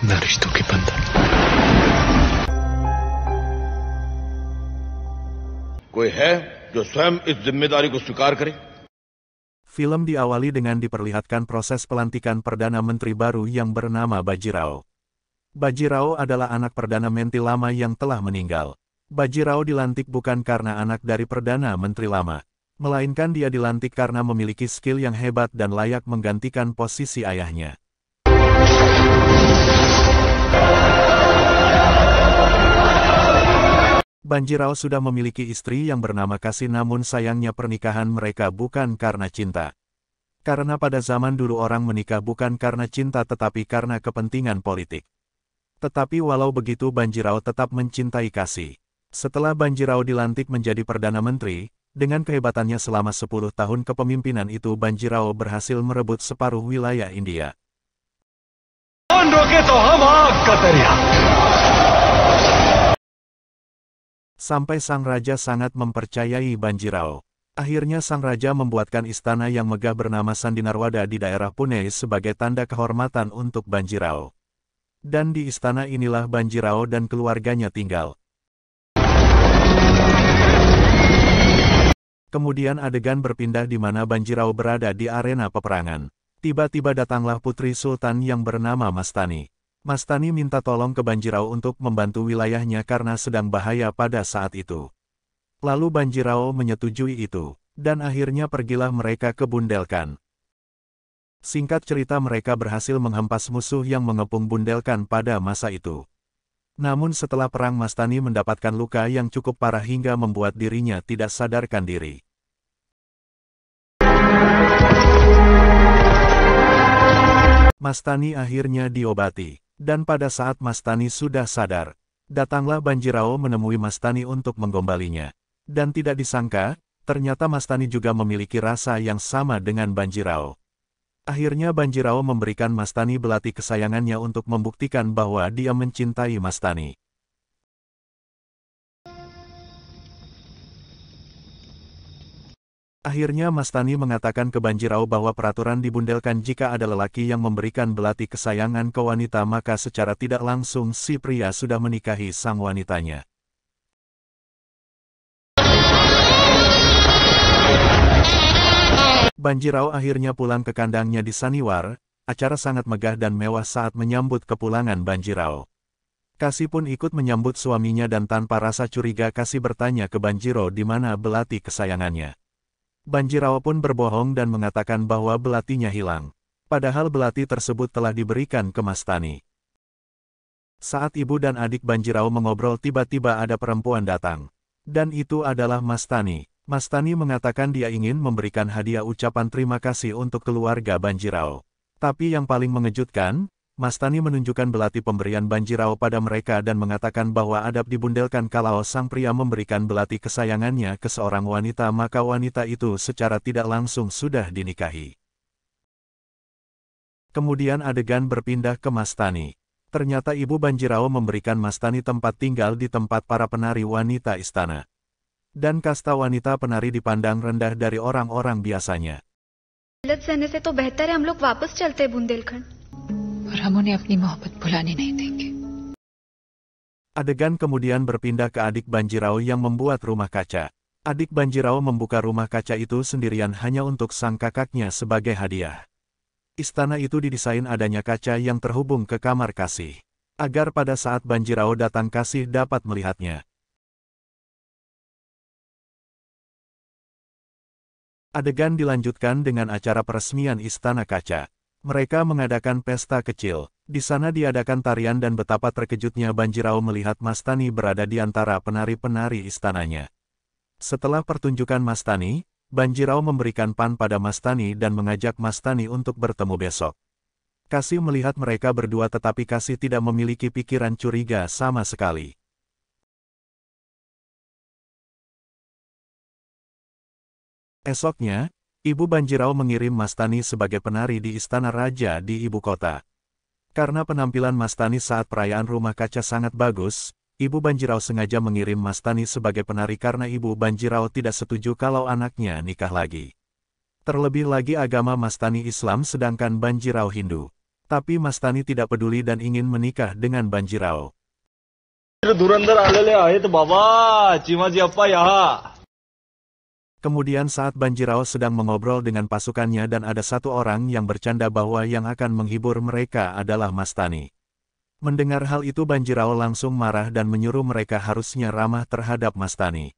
न रिश्तों के बंधन। कोई है जो स्वयं इस जिम्मेदारी को स्वीकार करे? Film diawali dengan diperlihatkan proses pelantikan Perdana Menteri baru yang bernama Bajirao. Bajirao adalah anak Perdana Menteri lama yang telah meninggal. Bajirao dilantik bukan karena anak dari Perdana Menteri lama, melainkan dia dilantik karena memiliki skill yang hebat dan layak menggantikan posisi ayahnya. Bajirao sudah memiliki istri yang bernama Kasih, namun sayangnya pernikahan mereka bukan karena cinta. Karena pada zaman dulu orang menikah bukan karena cinta tetapi karena kepentingan politik. Tetapi walau begitu Bajirao tetap mencintai Kasih. Setelah Bajirao dilantik menjadi Perdana Menteri, dengan kehebatannya selama 10 tahun kepemimpinan itu Bajirao berhasil merebut separuh wilayah India. Sampai sang raja sangat mempercayai Bajirao. Akhirnya sang raja membuatkan istana yang megah bernama Sandinarwada di daerah Pune sebagai tanda kehormatan untuk Bajirao. Dan di istana inilah Bajirao dan keluarganya tinggal. Kemudian adegan berpindah di mana Bajirao berada di arena peperangan. Tiba-tiba datanglah putri sultan yang bernama Mastani. Mastani minta tolong ke Bajirao untuk membantu wilayahnya karena sedang bahaya pada saat itu. Lalu Bajirao menyetujui itu, dan akhirnya pergilah mereka ke Bundelkhand. Singkat cerita mereka berhasil menghempas musuh yang mengepung Bundelkhand pada masa itu. Namun setelah perang Mastani mendapatkan luka yang cukup parah hingga membuat dirinya tidak sadarkan diri. Mastani akhirnya diobati. Dan pada saat Mastani sudah sadar, datanglah Bajirao menemui Mastani untuk menggombalinya. Dan tidak disangka, ternyata Mastani juga memiliki rasa yang sama dengan Bajirao. Akhirnya Bajirao memberikan Mastani belati kesayangannya untuk membuktikan bahwa dia mencintai Mastani. Akhirnya Mastani mengatakan ke Bajirao bahwa peraturan di Bundelkhand jika ada lelaki yang memberikan belati kesayangan ke wanita maka secara tidak langsung si pria sudah menikahi sang wanitanya. Bajirao akhirnya pulang ke kandangnya di Saniwar. Acara sangat megah dan mewah saat menyambut kepulangan Bajirao. Kasih pun ikut menyambut suaminya dan tanpa rasa curiga Kasih bertanya ke Bajirao di mana belati kesayangannya. Bajirao pun berbohong dan mengatakan bahwa belatinya hilang. Padahal belati tersebut telah diberikan ke Mastani. Saat ibu dan adik Bajirao mengobrol tiba-tiba ada perempuan datang. Dan itu adalah Mastani. Mastani mengatakan dia ingin memberikan hadiah ucapan terima kasih untuk keluarga Bajirao. Tapi yang paling mengejutkan, Mastani menunjukkan belati pemberian Bajirao pada mereka dan mengatakan bahwa adab di Bundelkhand kalau sang pria memberikan belati kesayangannya ke seorang wanita maka wanita itu secara tidak langsung sudah dinikahi. Kemudian adegan berpindah ke Mastani. Ternyata ibu Bajirao memberikan Mastani tempat tinggal di tempat para penari wanita istana. Dan kasta wanita penari dipandang rendah dari orang-orang biasanya. Adegan kemudian berpindah ke adik Bajirao yang membuat rumah kaca. Adik Bajirao membuka rumah kaca itu sendirian hanya untuk sang kakaknya sebagai hadiah. Istana itu didesain adanya kaca yang terhubung ke kamar Kasih, agar pada saat Bajirao datang Kasih dapat melihatnya. Adegan dilanjutkan dengan acara peresmian Istana Kaca. Mereka mengadakan pesta kecil. Di sana diadakan tarian dan betapa terkejutnya Bajirao melihat Mastani berada di antara penari-penari istananya. Setelah pertunjukan Mastani, Bajirao memberikan pan pada Mastani dan mengajak Mastani untuk bertemu besok. Kasih melihat mereka berdua tetapi Kasih tidak memiliki pikiran curiga sama sekali. Esoknya, ibu Bajirao mengirim Mastani sebagai penari di istana raja di ibu kota. Karena penampilan Mastani saat perayaan rumah kaca sangat bagus, ibu Bajirao sengaja mengirim Mastani sebagai penari karena ibu Bajirao tidak setuju kalau anaknya nikah lagi. Terlebih lagi agama Mastani Islam sedangkan Bajirao Hindu. Tapi Mastani tidak peduli dan ingin menikah dengan Banjirao. धुरंधर आलेले आहेत बाबा चिमाजी अप्पा यहाँ. Kemudian saat Banjirao sedang mengobrol dengan pasukannya dan ada satu orang yang bercanda bahwa yang akan menghibur mereka adalah Mastani. Mendengar hal itu Banjirao langsung marah dan menyuruh mereka harusnya ramah terhadap Mastani.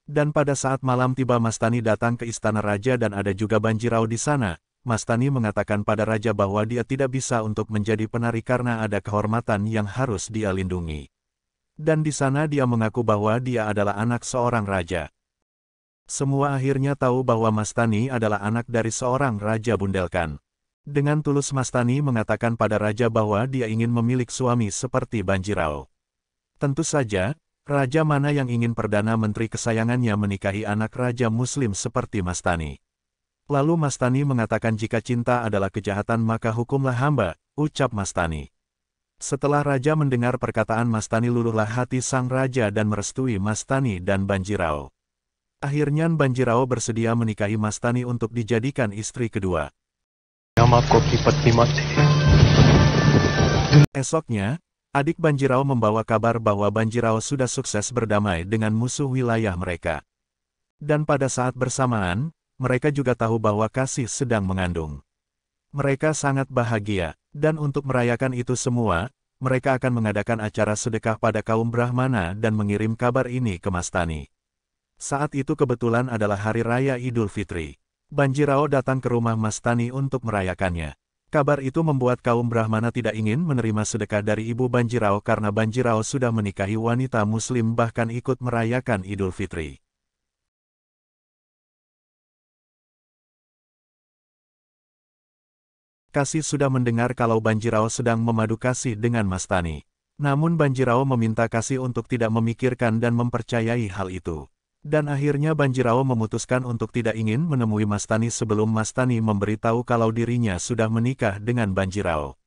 Dan pada saat malam tiba Mastani datang ke istana raja dan ada juga Banjirao di sana. Mastani mengatakan pada raja bahwa dia tidak bisa untuk menjadi penari karena ada kehormatan yang harus dia lindungi. Dan di sana dia mengaku bahwa dia adalah anak seorang raja. Semua akhirnya tahu bahwa Mastani adalah anak dari seorang raja Bundelkan. Dengan tulus Mastani mengatakan pada raja bahwa dia ingin memiliki suami seperti Banjirao. Tentu saja, raja mana yang ingin Perdana Menteri kesayangannya menikahi anak raja muslim seperti Mastani. Lalu Mastani mengatakan jika cinta adalah kejahatan maka hukumlah hamba, ucap Mastani. Setelah raja mendengar perkataan Mastani luluhlah hati sang raja dan merestui Mastani dan Banjirao. Akhirnya Banjirao bersedia menikahi Mastani untuk dijadikan istri kedua. Esoknya, adik Banjirao membawa kabar bahwa Banjirao sudah sukses berdamai dengan musuh wilayah mereka. Dan pada saat bersamaan, mereka juga tahu bahwa Kasih sedang mengandung. Mereka sangat bahagia, dan untuk merayakan itu semua, mereka akan mengadakan acara sedekah pada kaum Brahmana dan mengirim kabar ini ke Mastani. Saat itu kebetulan adalah Hari Raya Idul Fitri. Banjirao datang ke rumah Mastani untuk merayakannya. Kabar itu membuat kaum Brahmana tidak ingin menerima sedekah dari ibu Banjirao karena Banjirao sudah menikahi wanita muslim bahkan ikut merayakan Idul Fitri. Kasih sudah mendengar kalau Banjirao sedang memadu kasih dengan Mastani. Namun Banjirao meminta Kasih untuk tidak memikirkan dan mempercayai hal itu. Dan akhirnya Banjirao memutuskan untuk tidak ingin menemui Mastani sebelum Mastani memberitahu kalau dirinya sudah menikah dengan Banjirao.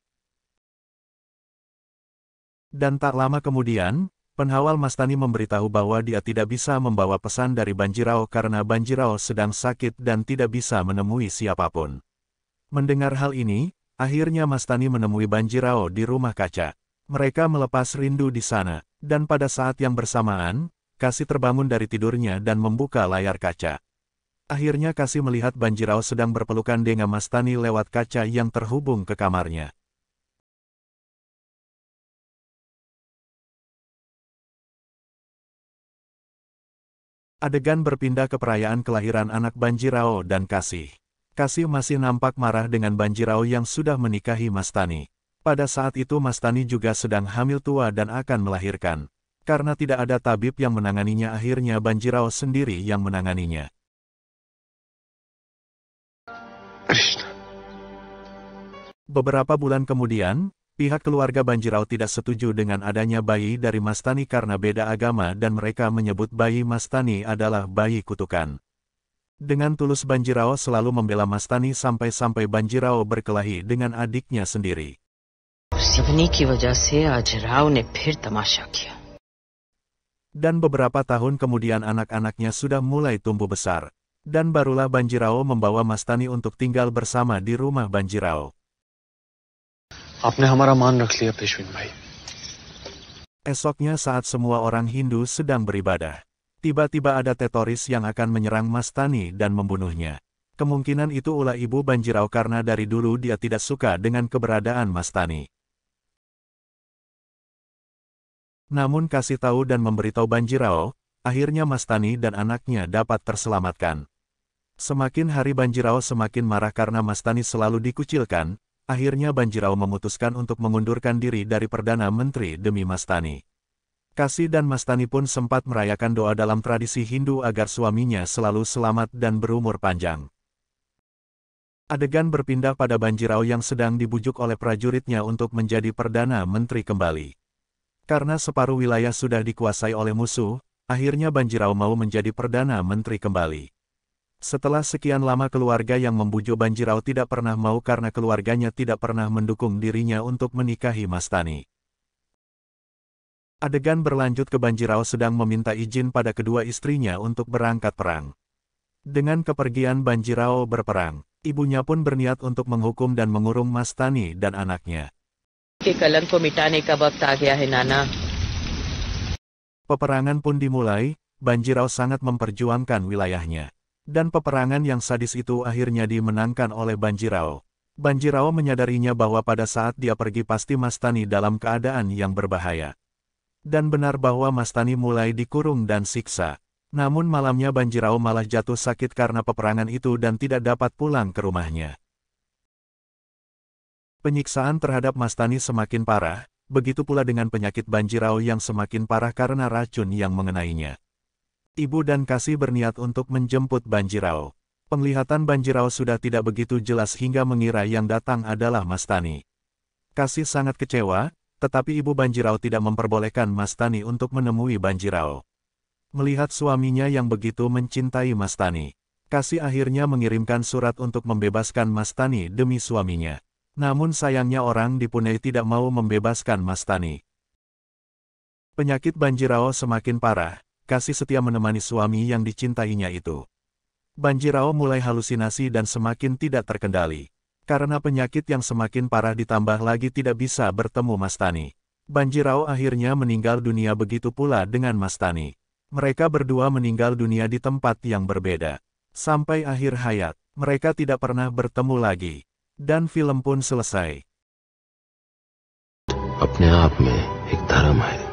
Dan tak lama kemudian, penghawal Mastani memberitahu bahwa dia tidak bisa membawa pesan dari Banjirao karena Banjirao sedang sakit dan tidak bisa menemui siapapun. Mendengar hal ini, akhirnya Mastani menemui Banjirao di rumah kaca. Mereka melepas rindu di sana, dan pada saat yang bersamaan, Kasih terbangun dari tidurnya dan membuka layar kaca. Akhirnya Kasih melihat Banjirao sedang berpelukan dengan Mastani lewat kaca yang terhubung ke kamarnya. Adegan berpindah ke perayaan kelahiran anak Banjirao dan Kasih. Kasih masih nampak marah dengan Banjirao yang sudah menikahi Mastani. Pada saat itu Mastani juga sedang hamil tua dan akan melahirkan. Karena tidak ada tabib yang menanganinya akhirnya Banjirao sendiri yang menanganinya. Krishna. Beberapa bulan kemudian, pihak keluarga Banjirao tidak setuju dengan adanya bayi dari Mastani karena beda agama dan mereka menyebut bayi Mastani adalah bayi kutukan. Dengan tulus Banjirao selalu membela Mastani sampai-sampai Banjirao berkelahi dengan adiknya sendiri. Dan beberapa tahun kemudian anak-anaknya sudah mulai tumbuh besar. Dan barulah Banjirao membawa Mastani untuk tinggal bersama di rumah Banjirao. आपने हमारा मान रख लिया पेशवीन भाई. Esoknya saat semua orang Hindu sedang beribadah, tiba-tiba ada teroris yang akan menyerang Mastani dan membunuhnya. Kemungkinan itu ulah ibu Banjirao karena dari dulu dia tidak suka dengan keberadaan Mastani. Namun Kasih tahu dan memberitahu Banjirao, akhirnya Mastani dan anaknya dapat terselamatkan. Semakin hari Banjirao semakin marah karena Mastani selalu dikucilkan, akhirnya Banjirao memutuskan untuk mengundurkan diri dari Perdana Menteri demi Mastani. Kasih dan Mastani pun sempat merayakan doa dalam tradisi Hindu agar suaminya selalu selamat dan berumur panjang. Adegan berpindah pada Banjirao yang sedang dibujuk oleh prajuritnya untuk menjadi Perdana Menteri kembali. Karena separuh wilayah sudah dikuasai oleh musuh, akhirnya Banjirao mau menjadi Perdana Menteri kembali. Setelah sekian lama keluarga yang membujuk Banjirao tidak pernah mau karena keluarganya tidak pernah mendukung dirinya untuk menikahi Mastani. Adegan berlanjut ke Banjirao sedang meminta izin pada kedua istrinya untuk berangkat perang. Dengan kepergian Banjirao berperang, Ibunya pun berniat untuk menghukum dan mengurung Mastani dan anaknya. के कलंक को मिटाने का वक्त आ गया है नाना। Peperangan pun dimulai, Banjirao sangat memperjuangkan wilayahnya. Dan peperangan yang sadis itu akhirnya dimenangkan oleh Banjirao. Banjirao menyadarinya bahwa pada saat dia pergi pasti Mastani dalam keadaan yang berbahaya. Dan benar bahwa Mastani mulai dikurung dan siksa. Namun malamnya Banjirao malah jatuh sakit karena peperangan itu dan tidak dapat pulang ke rumahnya. Penyiksaan terhadap Mastani semakin parah, begitu pula dengan penyakit Banjirao yang semakin parah karena racun yang mengenainya. Ibu dan Kasih berniat untuk menjemput Banjirao. Penglihatan Banjirao sudah tidak begitu jelas hingga mengira yang datang adalah Mastani. Kasih sangat kecewa, tetapi ibu Banjirao tidak memperbolehkan Mastani untuk menemui Banjirao. Melihat suaminya yang begitu mencintai Mastani, Kasih akhirnya mengirimkan surat untuk membebaskan Mastani demi suaminya. Namun sayangnya orang di Pune tidak mau membebaskan Mastani. Penyakit Banjirao semakin parah, Kasih setia menemani suami yang dicintainya itu. Banjirao mulai halusinasi dan semakin tidak terkendali. Karena penyakit yang semakin parah ditambah lagi tidak bisa bertemu Mastani. Banjirao akhirnya meninggal dunia begitu pula dengan Mastani. Mereka berdua meninggal dunia di tempat yang berbeda. Sampai akhir hayat, mereka tidak pernah bertemu lagi. Dan film pun selesai. अपने आप में एक धर्म है।